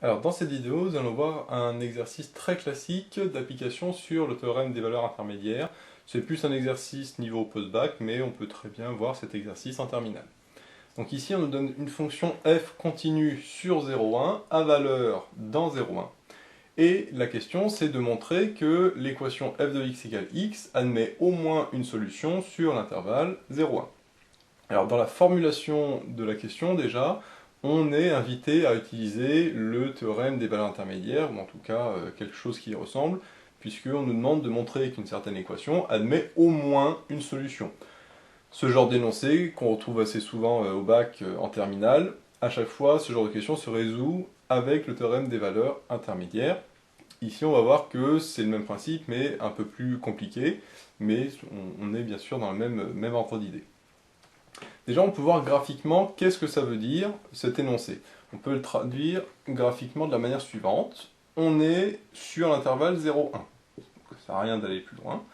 Alors dans cette vidéo, nous allons voir un exercice très classique d'application sur le théorème des valeurs intermédiaires. C'est plus un exercice niveau post-bac, mais on peut très bien voir cet exercice en terminale. Donc ici, on nous donne une fonction f continue sur 0,1 à valeur dans 0,1. Et la question, c'est de montrer que l'équation f de x égale x admet au moins une solution sur l'intervalle 0,1. Alors dans la formulation de la question, déjà, on est invité à utiliser le théorème des valeurs intermédiaires, ou en tout cas quelque chose qui y ressemble, puisqu'on nous demande de montrer qu'une certaine équation admet au moins une solution. Ce genre d'énoncé, qu'on retrouve assez souvent au bac en terminale, à chaque fois, ce genre de question se résout avec le théorème des valeurs intermédiaires. Ici, on va voir que c'est le même principe, mais un peu plus compliqué, mais on est bien sûr dans le même ordre d'idée. Déjà, on peut voir graphiquement qu'est-ce que ça veut dire, cet énoncé. On peut le traduire graphiquement de la manière suivante. On est sur l'intervalle 0,1. Ça ne sert à rien d'aller plus loin.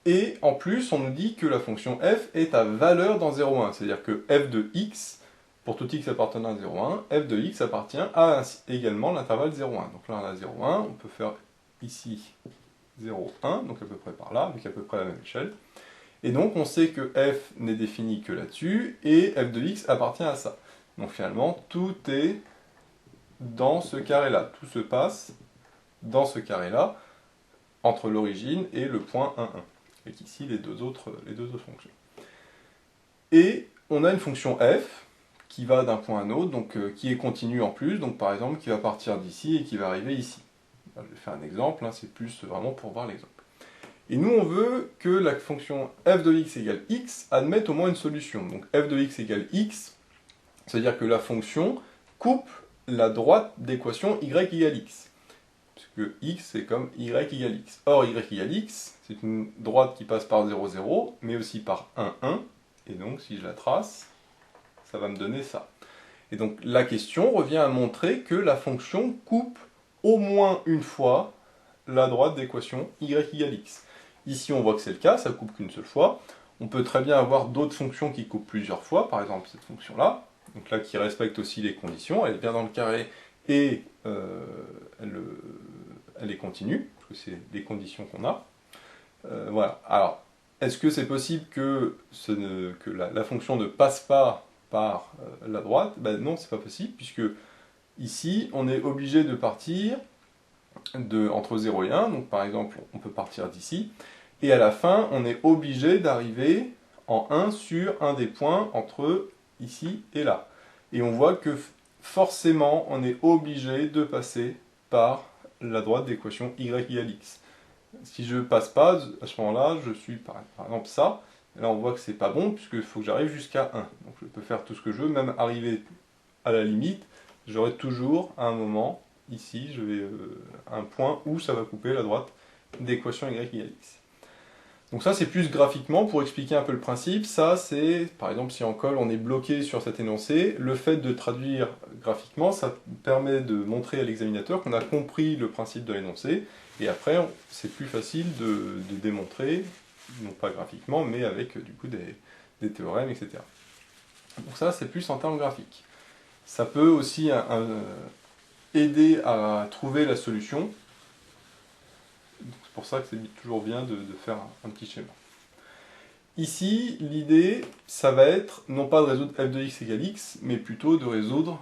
Et en plus, on nous dit que la fonction f est à valeur dans 0,1. C'est-à-dire que f de x, pour tout x appartenant à 0,1, f de x appartient à également l'intervalle 0,1. Donc là, on a 0,1. On peut faire ici 0,1, donc à peu près par là, avec à peu près la même échelle. Et donc on sait que f n'est défini que là-dessus, et f de x appartient à ça. Donc finalement, tout est dans ce carré-là. Tout se passe dans ce carré-là, entre l'origine et le point 1, 1. Avec ici les deux autres fonctions. Et on a une fonction f qui va d'un point à un autre, donc qui est continue en plus, donc par exemple qui va partir d'ici et qui va arriver ici. Là, je vais faire un exemple, hein, c'est plus vraiment pour voir l'exemple. Et nous, on veut que la fonction f de x égale x admette au moins une solution. Donc f de x égale x, c'est-à-dire que la fonction coupe la droite d'équation y égale x. Puisque x, c'est comme y égale x. Or, y égale x, c'est une droite qui passe par 0, 0, mais aussi par 1, 1. Et donc, si je la trace, ça va me donner ça. Et donc, la question revient à montrer que la fonction coupe au moins une fois la droite d'équation y égale x. Ici, on voit que c'est le cas, ça coupe qu'une seule fois. On peut très bien avoir d'autres fonctions qui coupent plusieurs fois, par exemple cette fonction-là, donc là qui respecte aussi les conditions, elle est bien dans le carré et elle est continue, parce que c'est les conditions qu'on a. Voilà. Alors, est-ce que c'est possible que, la fonction ne passe pas par la droite? Ben non, c'est pas possible, puisque ici, on est obligé de partir entre 0 et 1, donc par exemple on peut partir d'ici, et à la fin on est obligé d'arriver en 1 sur un des points entre ici et là. Et on voit que forcément on est obligé de passer par la droite d'équation y égale x. Si je passe pas, à ce moment-là, je suis par exemple ça, là on voit que c'est pas bon puisqu'il faut que j'arrive jusqu'à 1. Donc je peux faire tout ce que je veux, même arriver à la limite, j'aurai toujours à un moment ici, je vais un point où ça va couper la droite d'équation y égale x. Donc ça c'est plus graphiquement pour expliquer un peu le principe. Ça c'est, par exemple si en colle on est bloqué sur cet énoncé, le fait de traduire graphiquement, ça permet de montrer à l'examinateur qu'on a compris le principe de l'énoncé, et après c'est plus facile de démontrer, non pas graphiquement, mais avec du coup des théorèmes, etc. Donc ça c'est plus en termes graphiques. Ça peut aussi aider à trouver la solution. C'est pour ça que c'est toujours bien de faire un petit schéma. Ici, l'idée, ça va être non pas de résoudre f de x égale x, mais plutôt de résoudre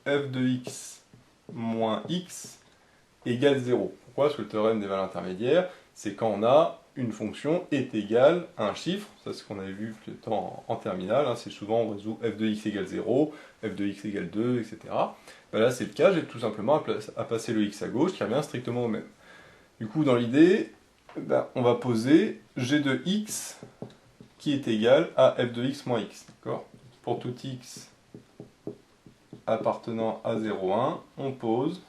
f de x moins x égale 0. Pourquoi? Parce que le théorème des valeurs intermédiaires, c'est quand on a une fonction est égale à un chiffre, ça c'est ce qu'on avait vu en terminale, hein, c'est souvent on résout f de x égale 0, f de x égale 2, etc. Ben là c'est le cas, j'ai tout simplement à passer le x à gauche qui revient strictement au même. Du coup dans l'idée, ben, on va poser g de x qui est égal à f de x moins x. Pour tout x appartenant à 0,1, on pose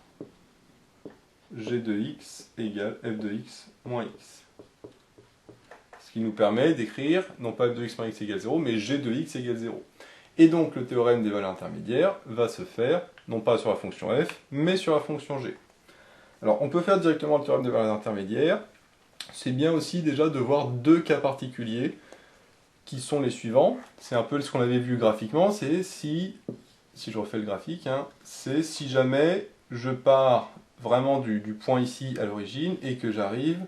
g de x égale f de x moins x. Ce qui nous permet d'écrire, non pas f de x moins x égale 0, mais g de x égale 0. Et donc le théorème des valeurs intermédiaires va se faire, non pas sur la fonction f, mais sur la fonction g. Alors on peut faire directement le théorème des valeurs intermédiaires. C'est bien aussi déjà de voir deux cas particuliers, qui sont les suivants. C'est un peu ce qu'on avait vu graphiquement, c'est si si je refais le graphique, hein, c'est si jamais je pars vraiment du point ici à l'origine et que j'arrive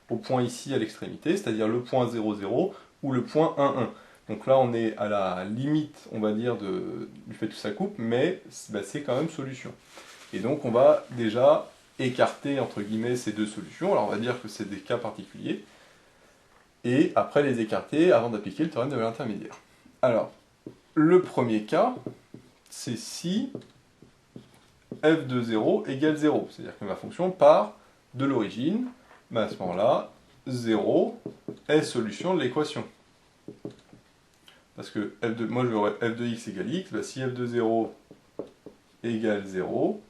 au point ici à l'extrémité, c'est-à-dire le point 0, 0 ou le point 1, 1. Donc là, on est à la limite, on va dire, du fait que ça coupe, mais c'est quand même solution. Et donc, on va déjà écarter, entre guillemets, ces deux solutions. Alors, on va dire que c'est des cas particuliers. Et après les écarter avant d'appliquer le théorème de valeur intermédiaire. Alors, le premier cas, c'est si f de 0 égale 0. C'est-à-dire que ma fonction part de l'origine, mais à ce moment-là, 0 est solution de l'équation. Parce que moi je aurais f de x égale x, si f de 0 égale 0,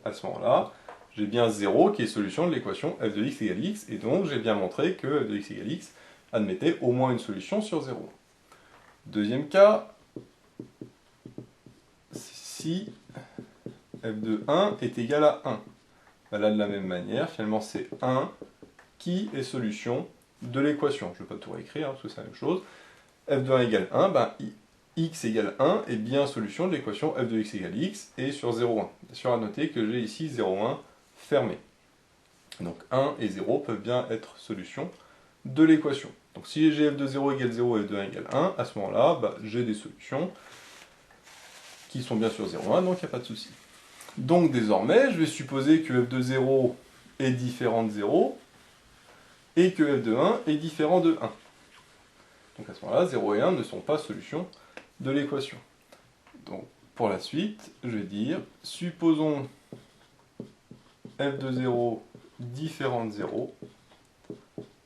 à ce moment-là, j'ai bien 0 qui est solution de l'équation f de x égale x, et donc j'ai bien montré que f de x égale x admettait au moins une solution sur 0. Deuxième cas, si f de 1 est égal à 1. Là, de la même manière, finalement, c'est 1 qui est solution de l'équation. Je ne vais pas tout réécrire, parce que c'est la même chose. f de 1 égale 1, x égale 1 est bien solution de l'équation f de x égale x, et sur 0, 1. Bien sûr, à noter que j'ai ici 0, 1 fermé. Donc 1 et 0 peuvent bien être solution de l'équation. Donc si j'ai f de 0 égale 0 et f de 1 égale 1, à ce moment-là, j'ai des solutions qui sont bien sur 0, 1, donc il n'y a pas de souci. Donc désormais, je vais supposer que f de 0 est différent de 0, et que f de 1 est différent de 1. Donc à ce moment-là, 0 et 1 ne sont pas solutions de l'équation. Donc pour la suite, je vais dire, supposons f de 0 différent de 0,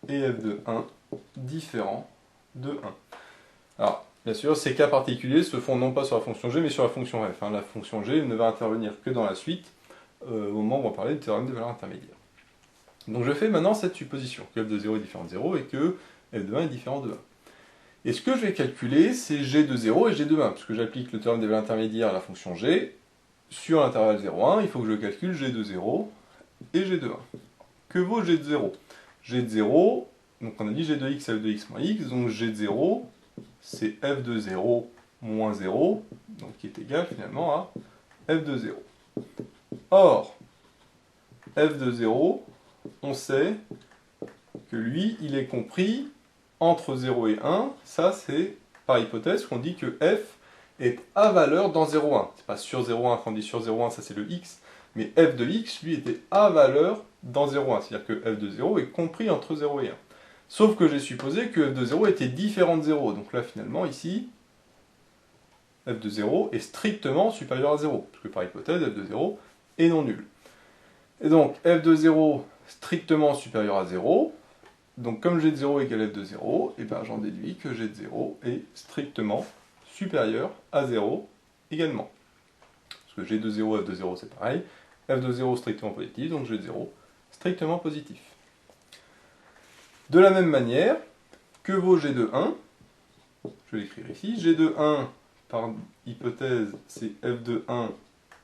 et f de 1 différent de 1. Alors, bien sûr, ces cas particuliers se font non pas sur la fonction g, mais sur la fonction f. La fonction g ne va intervenir que dans la suite, au moment où on va parler du théorème des valeurs intermédiaires. Donc je fais maintenant cette supposition, que f de 0 est différent de 0 et que f de 1 est différent de 1. Et ce que je vais calculer, c'est g de 0 et g de 1, puisque j'applique le théorème des valeurs intermédiaires à la fonction g. Sur l'intervalle 0,1, il faut que je calcule g de 0 et g de 1. Que vaut g de 0 ? G de 0, donc on a dit g de x, f de x moins x, donc g de 0, c'est f de 0 moins 0, donc qui est égal finalement à f de 0. Or, f de 0, on sait que lui, il est compris entre 0 et 1, ça c'est par hypothèse qu'on dit que f est à valeur dans 0,1. C'est pas sur 0,1, quand on dit sur 0,1, ça c'est le x, mais f de x, lui, était à valeur dans 0,1, c'est-à-dire que f de 0 est compris entre 0 et 1. Sauf que j'ai supposé que f de 0 était différent de 0, donc là finalement ici, f de 0 est strictement supérieur à 0, parce que par hypothèse, f de 0 est non nul. Et donc f de 0 strictement supérieur à 0, donc comme g de 0 égale f de 0, et j'en déduis que g de 0 est strictement supérieur à 0 également. Parce que g de 0, f de 0 c'est pareil, f de 0 strictement positif, donc g de 0 strictement positif. De la même manière, que vaut g de 1 ? Je vais l'écrire ici, g de 1 par hypothèse c'est f de 1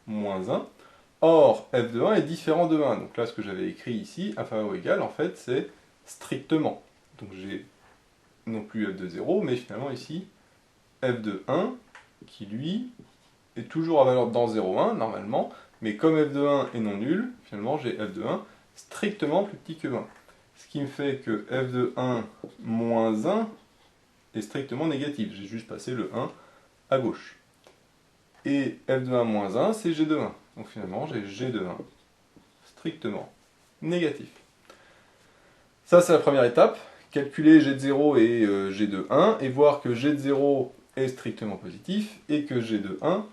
moins 1. Or, f de 1 est différent de 1. Donc là, ce que j'avais écrit ici, inférieur ou égal, en fait, c'est strictement. Donc j'ai non plus f de 0, mais finalement ici, f de 1, qui lui est toujours à valeur dans 0,1, normalement, mais comme f de 1 est non nul, finalement j'ai f de 1 strictement plus petit que 1. Ce qui me fait que f de 1 moins 1 est strictement négatif. J'ai juste passé le 1 à gauche. Et f de 1 moins 1, c'est g de 1. Donc finalement, j'ai g de 1 strictement négatif. Ça, c'est la première étape. Calculer g de 0 et g de 1, et voir que g de 0 est strictement positif, et que g de 1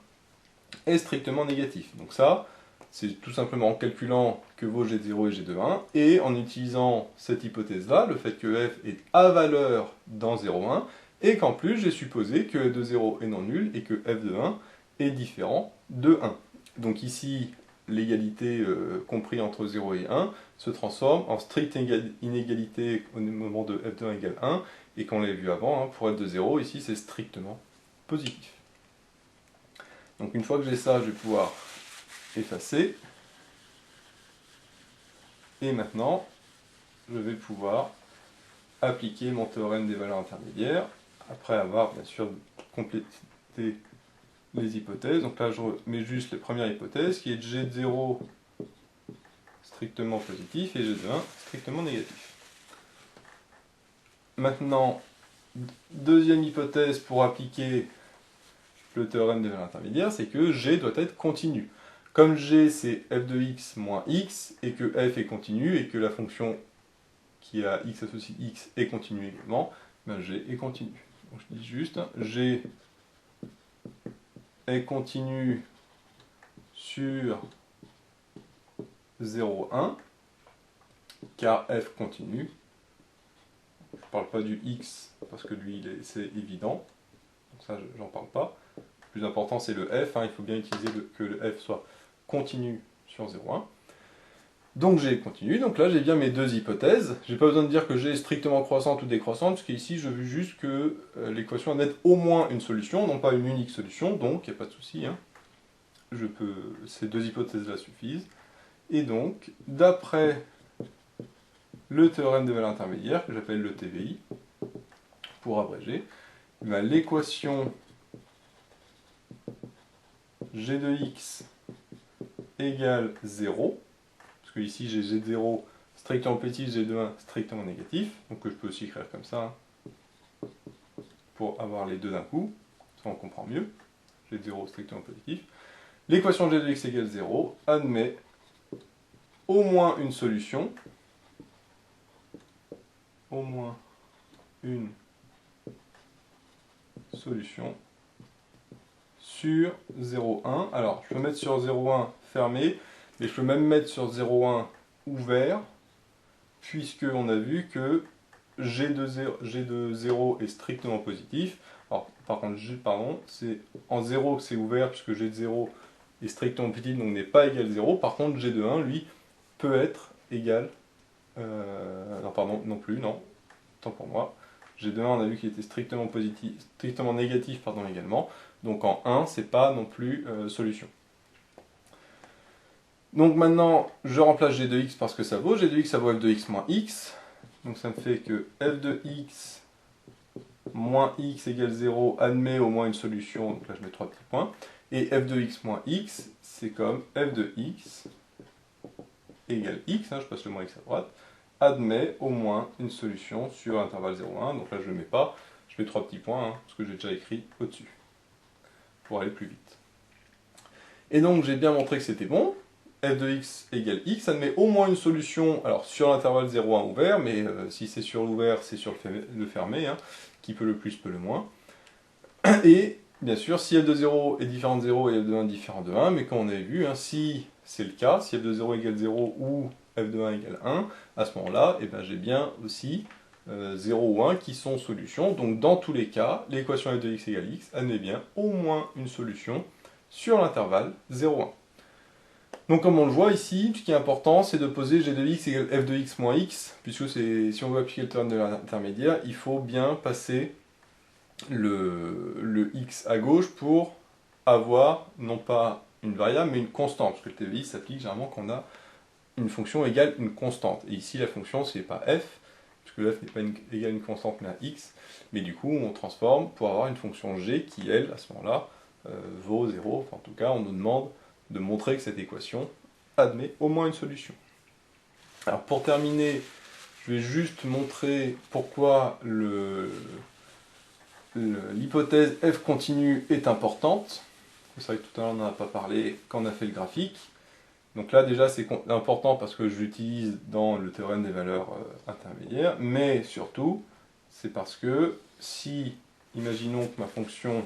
est strictement négatif. Donc ça, c'est tout simplement en calculant que vaut g de 0 et g de 1, et en utilisant cette hypothèse-là, le fait que f est à valeur dans 0,1, et qu'en plus, j'ai supposé que f de 0 est non nul, et que f de 1 est différent de 1. Donc ici, l'égalité compris entre 0 et 1 se transforme en stricte inégalité au moment de f de 1 égale 1, et qu'on l'a vu avant, pour f de 0, ici c'est strictement positif. Donc une fois que j'ai ça, je vais pouvoir effacer. Et maintenant, je vais pouvoir appliquer mon théorème des valeurs intermédiaires, après avoir bien sûr complété les hypothèses. Donc là, je mets juste les premières hypothèses, qui est G de 0 strictement positif et G de 1 strictement négatif. Maintenant, deuxième hypothèse pour appliquer le théorème des valeurs intermédiaires, c'est que G doit être continu. Comme G c'est f de x moins x, et que f est continu, et que la fonction qui a x associé x est continue également, ben G est continu. Donc je dis juste, G est continu sur 0, 1, car f continue. Je ne parle pas du x, parce que lui c'est évident, donc ça j'en parle pas. Le plus important c'est le f, il faut bien utiliser que le f soit continu sur 0, 1. Donc G est continu, donc là j'ai bien mes deux hypothèses. J'ai pas besoin de dire que G est strictement croissante ou décroissante, parce qu'ici je veux juste que l'équation admette au moins une solution, non pas une unique solution, donc il n'y a pas de souci. Ces deux hypothèses-là suffisent. Et donc, d'après le théorème des valeurs intermédiaires, que j'appelle le TVI, pour abréger, l'équation G de x égale 0, parce que ici j'ai G de 0 strictement positif, G de 1 strictement négatif, donc je peux aussi écrire comme ça, pour avoir les deux d'un coup, ça on comprend mieux, G de 0 strictement positif. L'équation G de x égale 0 admet au moins une solution, sur 0,1. Alors, je peux mettre sur 0,1 fermé, mais je peux même mettre sur 0,1 ouvert, puisque on a vu que G de 0 est strictement positif. Alors, par contre, c'est en 0 que c'est ouvert, puisque G de 0 est strictement positif, donc n'est pas égal à 0. Par contre, G de 1, lui, peut être égal... non, tant pour moi. G de 1, on a vu qu'il était strictement négatif, également. Donc en 1, c'est pas non plus solution. Donc maintenant, je remplace G de x parce que ça vaut. G de x, ça vaut f de x moins x. Donc ça me fait que f de x moins x égale 0 admet au moins une solution. Donc là, je mets 3 petits points. Et f de x moins x, c'est comme f de x égale x, je passe le moins x à droite, admet au moins une solution sur l'intervalle 0,1. Donc là, je ne le mets pas. Je mets 3 petits points, parce que j'ai déjà écrit au-dessus, pour aller plus vite. Et donc, j'ai bien montré que c'était bon. F de x égale x, ça admet au moins une solution, alors sur l'intervalle 0,1 ouvert, mais si c'est sur l'ouvert, c'est sur le fermé, qui peut le plus, peut le moins. Et, bien sûr, si f de 0 est différent de 0 et f de 1 différent de 1, mais comme on avait vu, si c'est le cas, si f de 0 égale 0 ou f de 1 égale 1, à ce moment-là, j'ai bien aussi 0 ou 1 qui sont solutions. Donc dans tous les cas, l'équation f de x égale x admet bien au moins une solution sur l'intervalle 0, 1. Donc comme on le voit ici, ce qui est important, c'est de poser g de x égale f de x moins x, puisque si on veut appliquer le théorème de l'intermédiaire, il faut bien passer le x à gauche pour avoir non pas une variable, mais une constante, parce que le TVI s'applique généralement quand on a une fonction égale une constante. Et ici, la fonction, c'est pas f, puisque f n'est pas égale à une constante, mais à x, mais du coup, on transforme pour avoir une fonction g qui, elle, à ce moment-là, vaut 0. Enfin, en tout cas, on nous demande de montrer que cette équation admet au moins une solution. Alors, pour terminer, je vais juste montrer pourquoi l'hypothèse f continue est importante. C'est vrai que tout à l'heure, on n'en a pas parlé quand on a fait le graphique. Donc là, déjà, c'est important parce que je l'utilise dans le théorème des valeurs intermédiaires, mais surtout, c'est parce que si, imaginons que ma fonction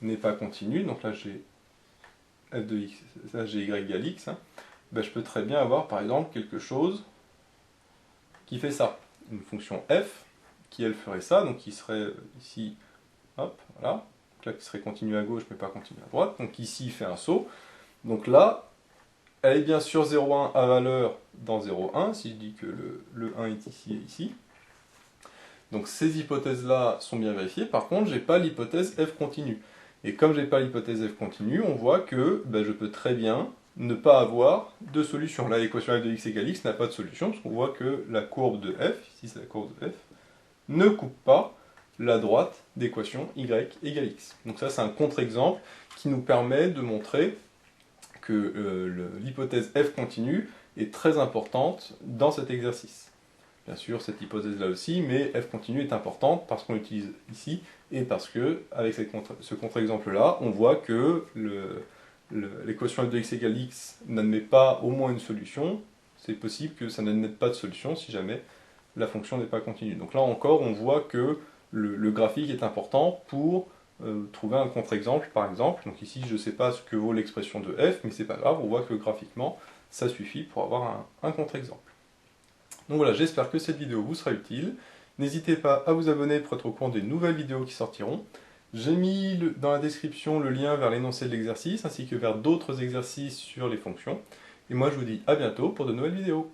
n'est pas continue, donc là j'ai f de x, là j'ai y égale x, je peux très bien avoir par exemple quelque chose qui fait ça. Une fonction f qui elle ferait ça, donc qui serait ici, hop, voilà, donc là qui serait continue à gauche mais pas continue à droite, donc ici il fait un saut, donc là, elle est bien sur 0,1 à valeur dans 0,1, si je dis que le 1 est ici et ici. Donc ces hypothèses-là sont bien vérifiées, par contre, j'ai pas l'hypothèse f continue. Et comme j'ai pas l'hypothèse f continue, on voit que je peux très bien ne pas avoir de solution. Là, l'équation f de x égale x n'a pas de solution, parce qu'on voit que la courbe de f, ici c'est la courbe de f, ne coupe pas la droite d'équation y égale x. Donc ça, c'est un contre-exemple qui nous permet de montrer que l'hypothèse f continue est très importante dans cet exercice. Bien sûr, cette hypothèse-là aussi, mais f continue est importante parce qu'on l'utilise ici et parce que, avec ce contre-exemple-là, on voit que l'équation f de x égale x n'admet pas au moins une solution. C'est possible que ça n'admette pas de solution si jamais la fonction n'est pas continue. Donc là encore, on voit que le graphique est important pour trouver un contre-exemple, par exemple. Donc ici, je ne sais pas ce que vaut l'expression de f, mais c'est pas grave, on voit que graphiquement, ça suffit pour avoir un contre-exemple. Donc voilà, j'espère que cette vidéo vous sera utile. N'hésitez pas à vous abonner pour être au courant des nouvelles vidéos qui sortiront. J'ai mis dans la description le lien vers l'énoncé de l'exercice, ainsi que vers d'autres exercices sur les fonctions. Et moi, je vous dis à bientôt pour de nouvelles vidéos.